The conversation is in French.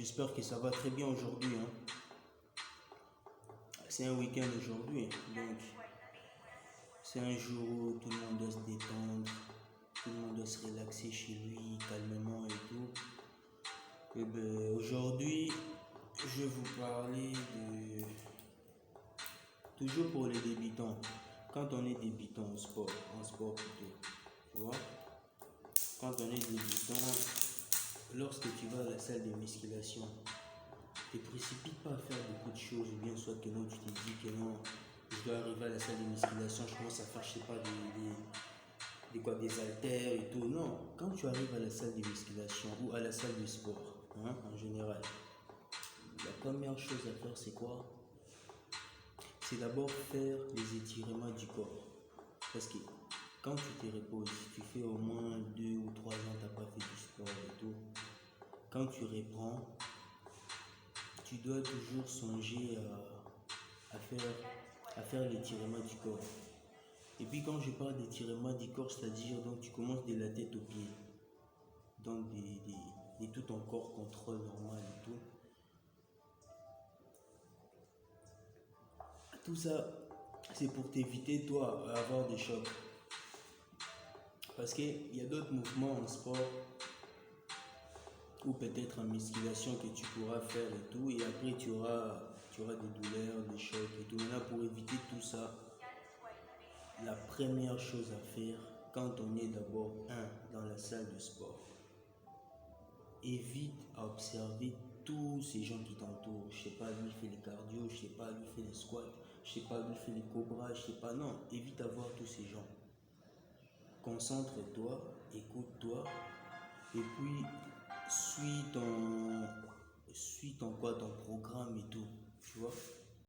J'espère que ça va très bien aujourd'hui, hein. C'est un week-end aujourd'hui, donc c'est un jour où tout le monde doit se détendre, tout le monde doit se relaxer chez lui calmement et tout. Et ben, aujourd'hui, je vais vous parler de toujours pour les débutants. Quand on est débutant en sport plutôt, tu vois, quand on est débutant, lorsque tu vas à la salle de musculation, ne te précipite pas à faire beaucoup de choses, ou bien soit que non, tu te dis que non, je dois arriver à la salle de musculation, je commence à faire, je sais pas, des haltères et tout. Non, quand tu arrives à la salle de musculation ou à la salle de sport, hein, en général, la première chose à faire, c'est quoi? C'est d'abord faire les étirements du corps. Parce que quand tu te reposes, tu fais au moins 2 ou 3 ans, tu n'as pas fait du sport et tout. Quand tu reprends, tu dois toujours songer à faire l'étirement du corps. Et puis quand je parle d'étirement du corps, c'est-à-dire donc tu commences de la tête aux pieds. Donc de tout ton corps contrôle normal et tout. Tout ça, c'est pour t'éviter toi à avoir des chocs. Parce qu'il y a d'autres mouvements en sport ou peut-être en musculation que tu pourras faire et tout, et après tu auras des douleurs, des chocs et tout. Maintenant, pour éviter tout ça, la première chose à faire quand on est d'abord dans la salle de sport, évite à observer tous ces gens qui t'entourent. Je sais pas, lui fait les cardio, je sais pas, lui fait les squats, je sais pas, lui fait les cobras, je sais pas. Non, évite à voir tous ces gens. Concentre-toi, écoute-toi, et puis suis ton programme et tout, tu vois.